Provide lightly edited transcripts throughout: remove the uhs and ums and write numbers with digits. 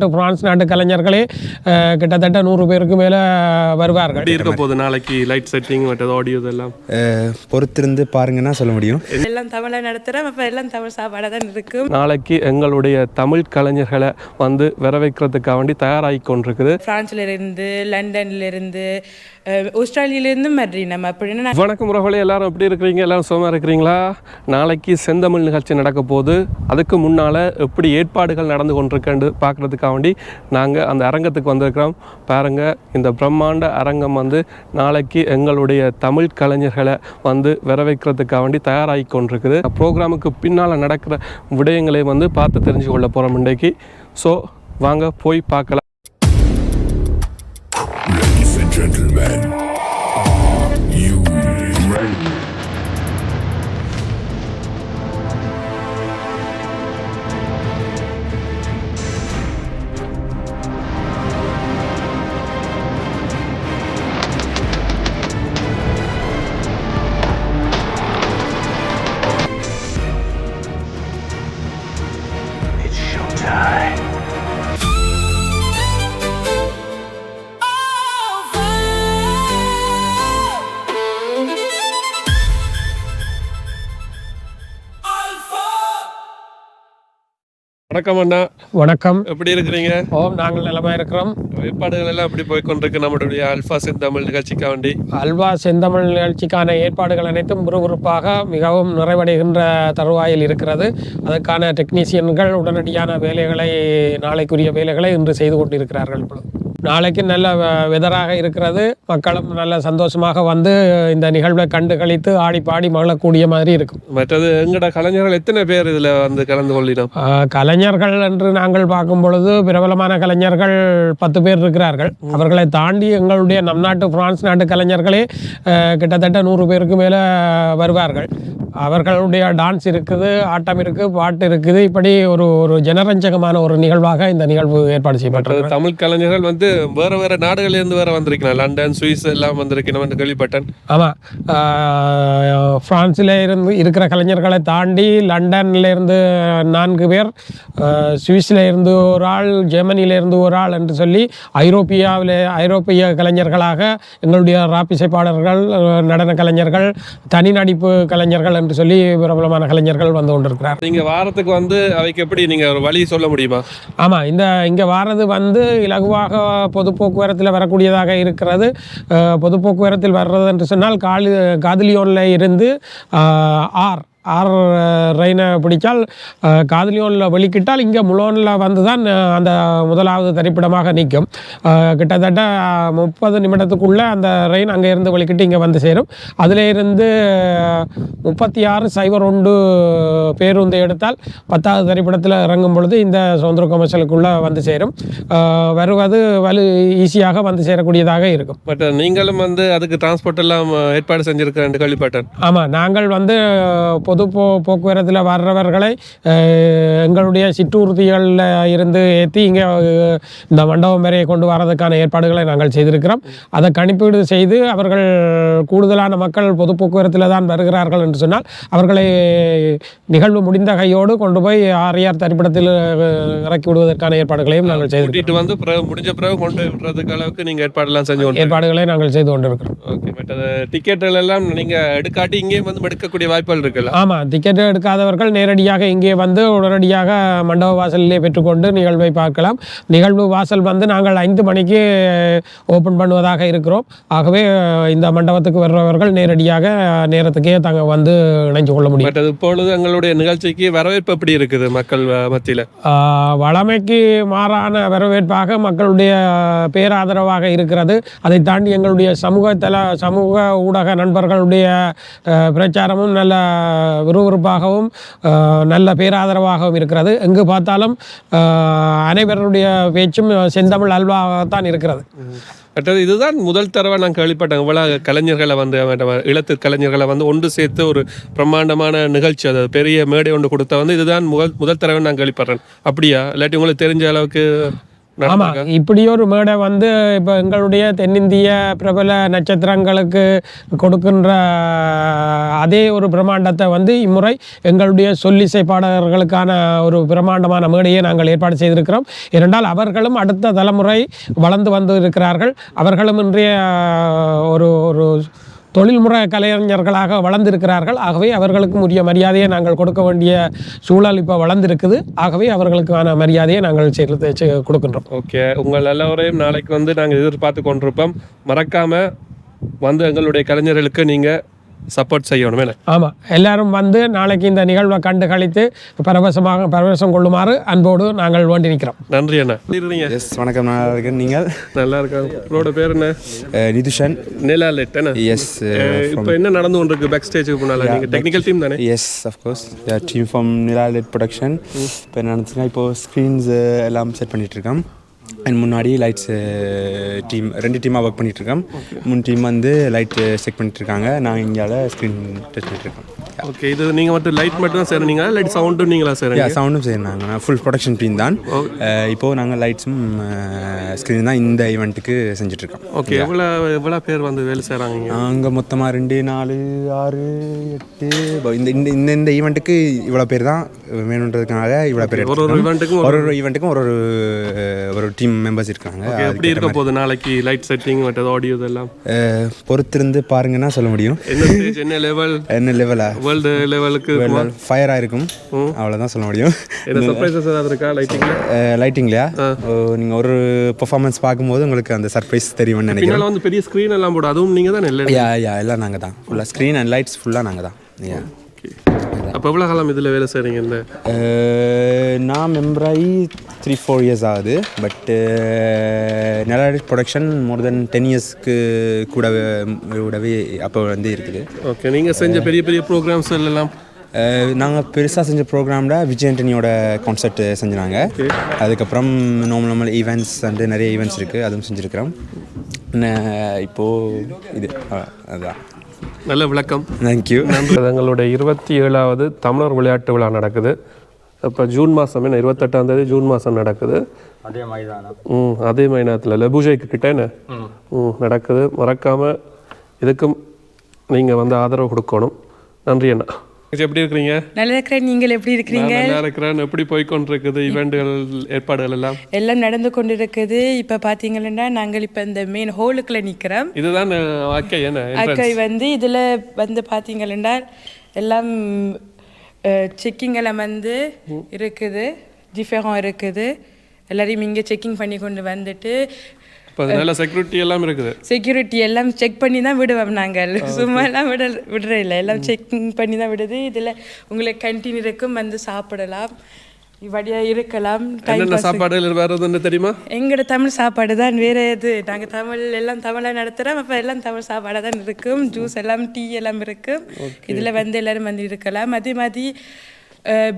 France நாட்டு கலைஞர்களே கிட்டத்தட்ட 100 பேருக்கு மேலே வருவார்கள். இருக்க போது நாளைக்கு லைட் செட்டிங் மற்றது ஆடியோ இதெல்லாம் பொறுத்திருந்து பாருங்கன்னா சொல்ல முடியும். எல்லாம் தமிழை நடத்துகிறோம். அப்போ எல்லாம் தமிழ் சாப்பாடாக தான் இருக்கும். நாளைக்கு எங்களுடைய தமிழ் கலைஞர்களை வந்து வரவேற்கிறதுக்காக வேண்டி தயாராகி கொண்டிருக்குது. பிரான்ஸ்லேருந்து, லண்டன்லேருந்து, ஆஸ்திரேலியாவிலேருந்து மாதிரி நம்ம அப்படின்னா. வணக்கம் உறவுகளே, எல்லாரும் எப்படி இருக்கிறீங்க? எல்லாரும் சுகமாக இருக்கிறீங்களா? நாளைக்கு செந்தமிழ் நிகழ்ச்சி நடக்க போகுது. அதுக்கு முன்னால் எப்படி ஏற்பாடுகள் நடந்து கொண்டிருக்கேன்னு பார்க்குறதுக்காக வேண்டி நாங்கள் அந்த அரங்கத்துக்கு வந்திருக்கிறோம். பாருங்கள், இந்த பிரம்மாண்ட அரங்கம் வந்து நாளைக்கு எங்களுடைய தமிழ் கலைஞர்களை வந்து வரவேற்கிறதுக்காக வேண்டி தயாராகி கொண்டிருக்குது. ப்ரோக்ராமுக்கு பின்னால் நடக்கிற விடயங்களை வந்து பார்த்து தெரிஞ்சு கொள்ள போகிறோம் இன்றைக்கு. ஸோ வாங்க போய் பார்க்கலாம். Ladies and gentlemen, are you ready? It's showtime. வணக்கம் அண்ணா. வணக்கம். எப்படி இருக்கிறீங்க? நாங்கள் நலமாக இருக்கிறோம். ஏற்பாடுகள் எல்லாம் எப்படி போய் கொண்டிருக்கு நம்மளுடைய அல்ஃபா செந்தமிழ் நிகழ்ச்சிக்காக வேண்டி? அல்வா செந்தமிழ் நிகழ்ச்சிக்கான ஏற்பாடுகள் அனைத்தும் விறுவிறுப்பாக மிகவும் நிறைவடைகின்ற தருவாயில் இருக்கிறது. அதற்கான டெக்னீசியன்கள் உடனடியான வேலைகளை, நாளைக்குரிய வேலைகளை இன்று செய்து கொண்டிருக்கிறார்கள். நாளைக்கு நல்ல வெதராக இருக்கிறது. மக்களும் நல்ல சந்தோஷமாக வந்து இந்த நிகழ்வை கண்டு கழித்து ஆடி பாடி மகிழக்கூடிய மாதிரி இருக்கும். மற்றது எங்களோட கலைஞர்கள் எத்தனை பேர் இதில் வந்து கலந்து கொள்ளினோம்? கலைஞர்கள் என்று நாங்கள் பார்க்கும் பொழுது பிரபலமான கலைஞர்கள் 10 பேர் இருக்கிறார்கள். அவர்களை தாண்டி எங்களுடைய நம் நாட்டு பிரான்ஸ் நாட்டு கலைஞர்களே கிட்டத்தட்ட 100 பேருக்கு மேலே வருவார்கள். அவர்களுடைய டான்ஸ் இருக்குது, ஆட்டம் இருக்குது, பாட்டு இருக்குது. இப்படி ஒரு ஜனரஞ்சகமான ஒரு நிகழ்வாக இந்த நிகழ்வு ஏற்பாடு செய்யப்பட்டது. தமிழ் கலைஞர்கள் வந்து வேறு நாடுகளிலிருந்து வேறு வந்திருக்கலாம். லண்டன், சுவிஸ் எல்லாம் வந்திருக்கணும் கேள்விப்பட்டேன். ஆமாம், பிரான்ஸில் இருந்து இருக்கிற கலைஞர்களை தாண்டி லண்டன்லேருந்து 4 பேர், சுவிஸில் இருந்து ஒரு ஆள், ஜெர்மனியிலேருந்து ஒரு ஆள் என்று சொல்லி ஐரோப்பிய கலைஞர்களாக எங்களுடைய ராப் இசைப்பாளர்கள், நடன கலைஞர்கள், தனி நடிப்பு கலைஞர்கள் என்று சொல்லி பிரபலமான கலைஞர்கள் வந்து கொண்டிருக்கிறார். நீங்கள் வாரத்துக்கு வந்து அவைக்கு எப்படி நீங்கள் ஒரு வழி சொல்ல முடியுமா? ஆமாம், இங்கே வாரது வந்து இலகுவாக பொது போக்குவரத்தில் வரக்கூடியதாக இருக்கிறது. பொது போக்குவரத்தில் வர்றது என்று சொன்னால் காதிலியோனில் இருந்து ஆர் ரெயினை பிடித்தால் காதிலியோனில் வெளிக்கிட்டால் இங்கே முலோனில் வந்து தான் அந்த முதலாவது திரைப்படமாக நிற்கும். கிட்டத்தட்ட 30 நிமிடத்துக்குள்ளே அந்த ரெயின் அங்கே இருந்து வெளிக்கிட்டு இங்கே வந்து சேரும். அதில் இருந்து 3601 பேருந்து எடுத்தால் 10வது திரைப்படத்தில் இறங்கும் பொழுது இந்த சுதந்திர கமர்ஷியலுக்குள்ளே வந்து சேரும். வருவது ஈஸியாக வந்து சேரக்கூடியதாக இருக்கும். பட் நீங்களும் வந்து அதுக்கு டிரான்ஸ்போர்ட் எல்லாம் ஏற்பாடு செஞ்சுருக்கேன் கேள்விப்பட்டேன். ஆமாம், நாங்கள் வந்து பொது போக்குவரத்தில் வர்றவர்களை எங்களுடைய சிற்றூர்திகளில் இருந்து ஏற்றி இங்கே இந்த மண்டபம் வரை கொண்டு வரதுக்கான ஏற்பாடுகளை நாங்கள் செய்திருக்கிறோம். அதை கணிப்பீடு செய்து அவர்கள் கூடுதலான மக்கள் பொது போக்குவரத்தில் தான் வருகிறார்கள் என்று சொன்னால் அவர்களை நிகழ்வு முடிந்த கையோடு கொண்டு போய் ஆரியார் திரைப்படத்தில் இறக்கி விடுவதற்கான ஏற்பாடுகளையும் நாங்கள் செய்து வந்து முடிஞ்ச பிறகு கொண்டு விடுறதுக்கு அளவுக்கு நீங்கள் ஏற்பாடுகளை நாங்கள் செய்து கொண்டிருக்கிறோம். ஓகே, மற்ற டிக்கெட்டுகள் எல்லாம் நீங்கள் எடுக்காட்டி இங்கே வந்து எடுக்கக்கூடிய வாய்ப்புகள் இருக்குல்ல? ஆமாம், டிக்கெட் எடுக்காதவர்கள் நேரடியாக இங்கே வந்து உடனடியாக மண்டப வாசலிலே பெற்றுக்கொண்டு நிகழ்வை பார்க்கலாம். நிகழ்வு வாசல் வந்து நாங்கள் 5 மணிக்கு ஓப்பன் பண்ணுவதாக இருக்கிறோம். ஆகவே இந்த மண்டபத்துக்கு வர்றவர்கள் நேரடியாக நேரத்துக்கே தாங்கள் வந்து இணைஞ்சு கொள்ள முடியும். இப்பொழுது எங்களுடைய நிகழ்ச்சிக்கு வரவேற்பு எப்படி இருக்குது மக்கள் மத்தியில்? வளமைக்கு மாறான வரவேற்பாக மக்களுடைய பேராதரவாக இருக்கிறது. அதை தாண்டி எங்களுடைய சமூக ஊடக நண்பர்களுடைய பிரச்சாரமும் நல்ல விறுவிறுப்பாகவும் நல்ல பேராதரவாகவும் இருக்கிறது. எங்கு பார்த்தாலும் அனைவருடைய பேச்சும் செந்தமிழ் அல்வாகத்தான் இருக்கிறது. இதுதான் முதல் தடவை நான் கேள்விப்பட்டேன். இவ்வளோ கலைஞர்களை வந்து இளத்து கலைஞர்களை வந்து ஒன்று சேர்த்து ஒரு பிரம்மாண்டமான நிகழ்ச்சி, அது பெரிய மேடை ஒன்று கொடுத்தா வந்து இதுதான் முதல் தடவை நான் கேள்விப்படுறேன். அப்படியா? இல்லாட்டி உங்களுக்கு தெரிஞ்ச அளவுக்கு? ஆமாம், இப்படி ஒரு மேடை வந்து இப்போ எங்களுடைய தென்னிந்திய பிரபல நட்சத்திரங்களுக்கு கொடுக்கின்ற அதே ஒரு பிரம்மாண்டத்தை வந்து இம்முறை எங்களுடைய சொல்லிசை பாடகர்களுக்கான ஒரு பிரம்மாண்டமான மேடையை நாங்கள் ஏற்பாடு செய்திருக்கிறோம். ஏனென்றால் அவர்களும் அடுத்த தலைமுறை வளர்ந்து வந்து இருக்கிறார்கள். அவர்களும் இன்றைய ஒரு ஒரு தொழில்முறை கலைஞர்களாக வளர்ந்திருக்கிறார்கள். ஆகவே அவர்களுக்கும் உரிய மரியாதையை நாங்கள் கொடுக்க வேண்டிய சூழல் இப்போ வளர்ந்திருக்குது. ஆகவே அவர்களுக்கான மரியாதையை நாங்கள் கொடுக்கின்றோம். ஓகே, உங்கள் எல்லோரையும் நாளைக்கு வந்து நாங்கள் எதிர்பார்த்து கொண்டிருப்போம். மறக்காமல் வந்து எங்களுடைய கலைஞர்களுக்கு நீங்கள் சப்போர்ட் செய்யணும். ஆமாம், எல்லாரும் வந்து நாளைக்கு இந்த நிகழ்வை கண்டு கழித்து பரவசம் கொள்ளுமாறு அன்போடு நாங்கள் வேண்டி நிற்கிறோம். நன்றி அண்ணா. எஸ், வணக்கம். நல்லா இருக்கேன். நீங்கள்? நல்லா இருக்காங்க. உங்களோட பேர் என்ன? நிதுஷன். நிலாலெட். எஸ். இப்போ என்ன நடந்து கொண்டிருக்கு பேக் ஸ்டேஜுக்கு முன்னால்? நீங்கள் டெக்னிக்கல் டீம் தானே? Yes, of course. Team from Nilalet production. இப்போ என்ன நடந்துச்சுன்னா, இப்போது ஸ்க்ரீன்ஸ் எல்லாம் செட் பண்ணிகிட்ருக்கோம். அண்ட் முன்னாடி லைட்ஸ் டீம் 2 டீமாக ஒர்க் பண்ணிகிட்ருக்கோம். 3 டீம் வந்து லைட் செக் பண்ணிட்டுருக்காங்க. நான் இங்கே ஸ்க்ரீன் டெஸ்ட் பண்ணிட்டுருக்கேன். ஓகே, இது நீங்கள் மட்டும் லைட் மட்டும் தான் செய்கிறீங்களா? லைட் சவுண்டும் நீங்களா செய்கிறீங்க? சவுண்டும் செய்யறாங்க. நான் ஃபுல் ப்ரொடக்ஷன் டீம் தான். இப்போது நாங்கள் லைட்ஸும் ஸ்க்ரீன் தான் இந்த ஈவெண்ட்டுக்கு செஞ்சுட்ருக்கோம். ஓகே, எவ்வளோ பேர் வந்து வேலை செய்கிறாங்க? அங்கே மொத்தமாக 2, 4, 6, 8 இந்த இந்த ஈவெண்ட்டுக்கு இவ்வளோ பேர் தான் வேணுன்றதுக்காக இவ்வளோ பேர். ஒரு ஈவெண்ட்டுக்கும் ஒரு டீம் மெம்பர்ஸ் இருக்காங்க. எப்படி இருக்க போகுது நாளைக்கு லைட் செட்டிங் மற்றது ஆடியோ இதெல்லாம்? பொறுத்திருந்து பாருங்கன்னா சொல்ல முடியும். என்ன லெவலா? வேர்ல்டு லெவலுக்கு ஃபயராக இருக்கும், அவ்வளோதான் சொல்ல முடியும். சர்ப்ரைசஸ் ஏதாவது இருக்கா லைட்டிங்லையா? நீங்கள் ஒரு பெர்ஃபார்மன்ஸ் பார்க்கும்போது உங்களுக்கு அந்த சர்ப்ரைஸ் தெரியும்னு நினைக்கிறேன். வந்து பெரிய ஸ்க்ரீன் எல்லாம் போடும், அதுவும் நீங்கள் தான்? எல்லாம் நாங்கள் தான். ஃபுல்லாக ஸ்க்ரீன் அண்ட் லைட்ஸ் ஃபுல்லாக நாங்கள் தான். அப்போ எவ்வளோ காலம் இதில் வேலை செய்கிறீங்க? இந்த நான் மெம்பராகி 3-4 இயர்ஸ் ஆகுது. பட் நிலாலெட் ப்ரொடக்ஷன் மோர் தென் 10 இயர்ஸ்க்கு கூடவே அப்போ வந்து இருக்குது. ஓகே, நீங்கள் செஞ்ச பெரிய பெரிய ப்ரோக்ராம்ஸ் எல்லாம்? நாங்கள் பெருசாக செஞ்ச ப்ரோக்ராமில் விஜய் ஆண்டனியோட கான்சர்ட் செஞ்சாங்க. அதுக்கப்புறம் நார்மல் ஈவெண்ட்ஸ் வந்து நிறைய ஈவெண்ட்ஸ் இருக்குது, அதுவும் செஞ்சுருக்கிறோம். இப்போது இது அதுதான். நல்ல விளக்கம், தேங்க்யூ. எங்களுடைய 27வது தமிழர் விளையாட்டு விழா நடக்குது. இப்போ ஜூன் மாதம், 28ஆம் தேதி ஜூன் மாதம் நடக்குது. அதே மைதானத்தில் லெபுஜைக்கு கிட்ட நடக்குது. மறக்காமல் இதுக்கும் நீங்கள் வந்து ஆதரவு கொடுக்கணும். நன்றி அண்ணா. எப்படி இருக்கிறீங்க? நல்லா இருக்கிறேன். நீங்கள் எப்படி இருக்கிறீங்க? நல்லா இருக்கிறேன். எப்படி போய்கொண்டிருக்குது ஈவெண்ட்டுகள், ஏற்பாடுகள் எல்லாம் நடந்து கொண்டு இருக்குது. இப்போ பார்த்தீங்கன்னா நாங்கள் இப்போ இந்த மெயின் ஹோலுக்குள்ள நிற்கிறோம். இதுதான் அக்கை வந்து இதில் வந்து பார்த்தீங்கன்னா எல்லாம் செக்கிங் எல்லாம் வந்து இருக்குது, டிஃபரம் இருக்குது. எல்லாரையும் இங்கே செக்கிங் பண்ணி கொண்டு வந்துட்டு செக்யூரிட்டி எல்லாம் இருக்குது. செக்யூரிட்டி எல்லாம் செக் பண்ணி தான் விடுவோம். நாங்கள் சும்மா எல்லாம் விடுற இல்லை, எல்லாம் செக்கிங் பண்ணி தான் விடுது. இதில் உங்களுக்கு கண்டினியூ இருக்கும், வந்து சாப்பிடலாம், இப்படியா இருக்கலாம். சாப்பாடு வேறு தெரியுமா? எங்களோட தமிழ் சாப்பாடு தான், வேறு எது. நாங்கள் தமிழ் எல்லாம் தமிழாக நடத்துகிறோம். அப்போ எல்லாம் தமிழ் சாப்பாடாக தான் இருக்கும். ஜூஸ் எல்லாம், டீ எல்லாம் இருக்கும். இதில் வந்து எல்லோரும் வந்து இருக்கலாம். அதே மாதிரி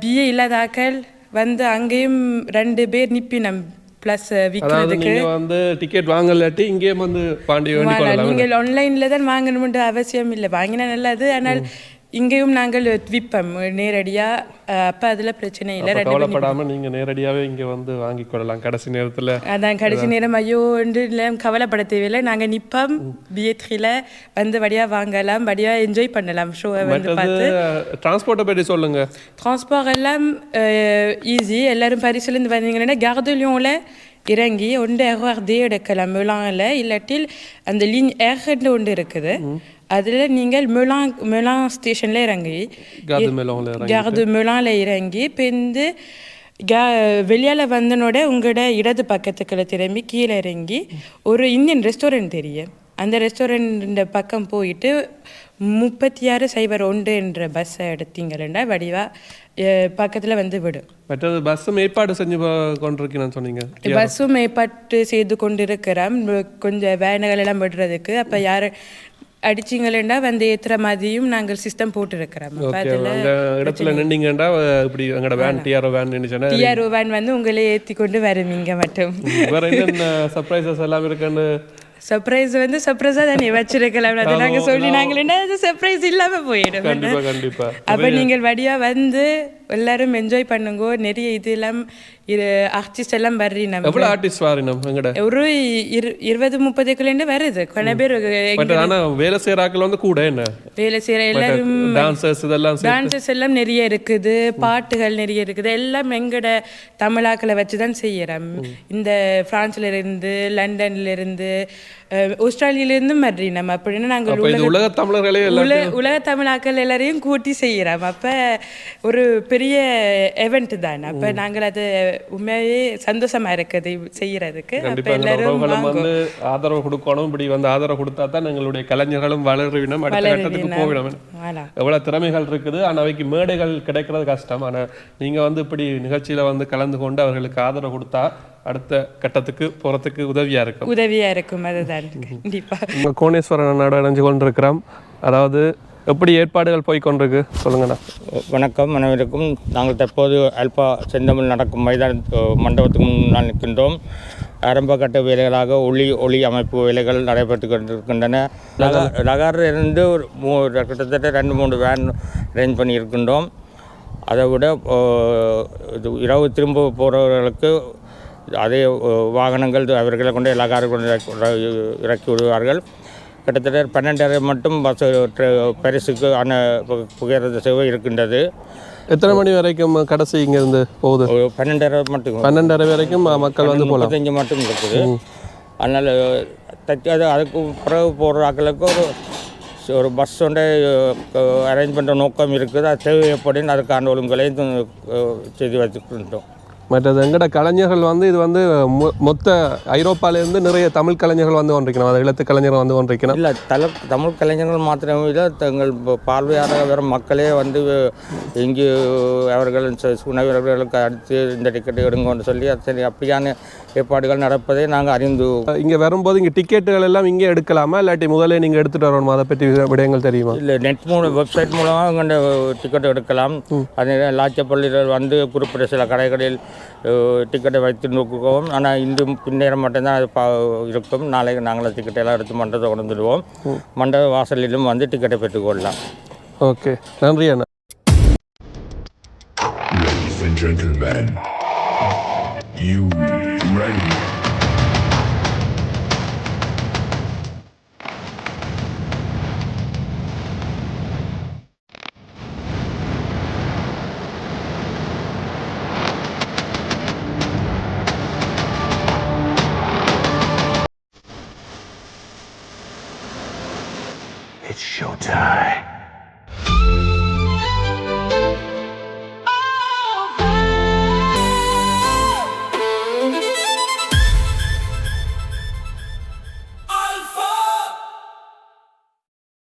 பிஏ இல்லாத ஆக்கள் வந்து அங்கேயும் 2 பேர் நிப்பினம் ப்ளஸ் விற்கிறதுக்கு வந்து டிக்கெட் வாங்கலாட்டி இங்கே வந்து நீங்கள் ஆன்லைனில் தான் வாங்கணும்ன்ற அவசியம் இல்லை. வாங்கினா நல்லது. ஆனால் இங்கேயும் நாங்கள் விற்போம் நேரடியாக. அப்போ அதில் பிரச்சனை இல்லை. கவலைப்படாமல் நீங்கள் நேரடியாகவே இங்கே வந்து வாங்கிக்கொள்ளலாம் கடைசி நேரத்தில். அதான் கடைசி நேரம் ஐயோ என்று இல்லை, கவலைப்பட தேவையில்லை. நாங்கள் நிற்போம் பிஏ3ல வந்து வழியாக வாங்கலாம், வழியாக என்ஜாய் பண்ணலாம் ஷோவை வந்து பார்த்து. டிரான்ஸ்போர்ட்டை பற்றி சொல்லுங்கள். டிரான்ஸ்போர்ட் எல்லாம் ஈஸி. எல்லோரும் பரிசுலேருந்து வந்தீங்கன்னா கார்துலியோவில் இறங்கி RD எடுக்கலாம் மெலானில். இல்லாட்டில் அந்த லீன் ஏர்ஹெட்னு ஒன்று இருக்குது, அதில் நீங்கள் மெலான் ஸ்டேஷனில் இறங்கி கார்து மெலானில் இறங்கி இப்போ இந்த வெளியால் வந்தனோட உங்களோட இடது பக்கத்துக்குள்ள திரும்பி கீழே இறங்கி ஒரு இந்தியன் ரெஸ்டாரண்ட் தெரியும். அந்த ரெஸ்டாரண்ட் பக்கம் போயிட்டு 3601 என்ற பஸ்ஸை எடுத்தீங்கன்னா வடிவாக பக்கத்தில் வந்து விடும். மற்றது பஸ்ஸும் ஏற்பாடு செஞ்சு கொண்டிருக்கேன்னு சொன்னீங்க. பஸ்ஸும் ஏற்பாடு செய்து கொண்டு இருக்கிறோம், கொஞ்சம் வேனுகள் எல்லாம் விடுறதுக்கு. அப்போ யார் அடிச்சிங்களா வந்து ஏற்றுற மாதிரியும் நாங்கள் சிஸ்டம் போட்டுருக்கிறோம். இடத்துல நின்றீங்கன்னா இப்படி எங்களோட வேன் டிஆர்ஓ வேன் வந்து உங்களே ஏற்றி கொண்டு வருவீங்க. மட்டும் வேறு என்ன சர்ப்ரைசஸ் எல்லாம் இருக்குன்னு? சர்ப்ரைஸ் வந்து சர்ப்ரைஸாக தானே வச்சிருக்கலாம். அதை நாங்கள் சொல்லி நாங்கள் என்ன சர்ப்ரைஸ் இல்லாமல் போயிடும். கண்டிப்பாக. அப்போ நீங்கள் வடியாக வந்து எல்லாரும் என்ஜாய் பண்ணுங்க. நிறைய இதெல்லாம் ஆர்டிஸ்ட் எல்லாம் வர்றி நம்ம எவ்வளோ ஆர்டிஸ்ட் வாரினம் எங்கட ஒரு 20-30 வருது. கொஞ்ச பேர் பட் ஆனால் வேலை செய்கிறாக்கள் வந்து கூட என்ன வேலை செய்கிற எல்லாரும் டான்சர்ஸ் இதெல்லாம் டான்சஸ் எல்லாம் நிறைய இருக்குது, பாட்டுகள் நிறைய இருக்குது. எல்லாம் எங்கட தமிழாக்களை வச்சு தான் செய்யறோம். இந்த பிரான்ஸ்ல இருந்து, லண்டன்ல இருந்து, ஆஸ்திரேலியால இருந்தும் வர்றி நம்ம. அப்படின்னா நாங்கள் உலக தமிழர்களே உலக தமிழாக்கள் எல்லாரையும் கூட்டி செய்யறோம். அப்ப ஒரு பெரிய எவெண்ட் தான். அப்ப நாங்கள் அது உண்மையாவே சந்தோஷமா இருக்குது செய்யறதுக்கு. அப்ப எல்லாரும் வந்து ஆதரவு கொடுக்கணும். இப்படி வந்து ஆதரவு கொடுத்தா தான் எங்களுடைய கலைஞர்களும் வளர்வினம், அடுத்த கட்டத்துக்கு போவிடும். எவ்வளவு திறமைகள் இருக்குது, ஆனால் அவைக்கு மேடைகள் கிடைக்கிறது கஷ்டம். ஆனால் நீங்க வந்து இப்படி நிகழ்ச்சியில வந்து கலந்து கொண்டு அவர்களுக்கு ஆதரவு கொடுத்தா அடுத்த கட்டத்துக்கு போறதுக்கு உதவியா இருக்கும். அதுதான் கண்டிப்பா. உங்க கோணேஸ்வரன் நாடு அடைஞ்சு கொண்டிருக்கிறோம். அதாவது எப்படி ஏற்பாடுகள் போய் கொண்டிருக்கு சொல்லுங்கண்ணா. வணக்கம் அனைவருக்கும். நாங்கள் தற்போது அல்பா செந்தமிழ் நடக்கும் மண்டபத்துக்கு முன்னால் நிற்கின்றோம். ஆரம்ப கட்ட வேலைகளாக ஒளி அமைப்பு வேலைகள் நடைபெற்று கொண்டிருக்கின்றன. நகரிலிருந்து கிட்டத்தட்ட 2-3 வேன் அரேஞ்ச் பண்ணியிருக்கின்றோம். அதை விட இரவு திரும்ப போகிறவர்களுக்கு அதே வாகனங்கள் அவர்களை கொண்டு லகாரை கொண்டு இறக்கி விடுவார்கள். கிட்டத்தட்ட 12:30 மட்டும் பஸ் பரிசுக்கு புகையிரத சேவை இருக்கின்றது. எத்தனை மணி வரைக்கும் கடைசி இங்கேருந்து போகுது? 12:30 மட்டும். 12:30 வரைக்கும் மக்கள் வந்து 35 மட்டும் இருக்குது. அதனால் அதுக்கு பிறகு போகிற ஆக்களுக்கு ஒரு பஸ் ஒன்றை அரேஞ்ச் பண்ணுற நோக்கம் இருக்குது. அது தேவைப்படும் அதுக்கான ஒழுங்குகளையும் செய்து வச்சுக்கிட்டோம். மற்றது எங்கட கலைஞர்கள் வந்து இது வந்து மொத்த ஐரோப்பாவிலேருந்து நிறைய தமிழ் கலைஞர்கள் வந்து கொண்டிருக்கணும், அது எழுத்து கலைஞர்கள் வந்து கொண்டிருக்கணும். இல்லை தமிழ் கலைஞர்கள் மாத்திரமே இல்லை, தங்கள் பார்வையாக வரும் மக்களே வந்து இங்கு அவர்கள் உணவர்களுக்கு அடுத்து இந்த டிக்கெட்டு எடுங்கன்னு சொல்லி சரி அப்படியான ஏற்பாடுகள் நடப்பதை நாங்கள் அறிந்து. இங்கே வரும்போது இங்கே டிக்கெட்டுகள் எல்லாம் இங்கே எடுக்கலாமா இல்லாட்டி முதலே நீங்கள் எடுத்துகிட்டு வரணுமா? அதை பற்றி விடயங்கள் தெரியுமா? இல்லை, நெட் வெப்சைட் மூலமாக இங்கே டிக்கெட் எடுக்கலாம். அதே லாச்சப்பள்ளியில் வந்து குறிப்பிட்ட சில கடைகளில் டிக்கெட்டை வைத்து நோக்குவோம். ஆனால் இன்று பின்னேறம் மட்டும்தான் அது இருக்கும். நாளைக்கு நாங்கள் டிக்கெட்டை எல்லாம் எடுத்து மண்டபத்தை கொண்டுடுவோம். மண்டப வாசலிலும் வந்து டிக்கெட்டை பெற்றுக்கொள்ளலாம். ஓகே, நன்றி அண்ணா. Ladies and gentlemen, you ready?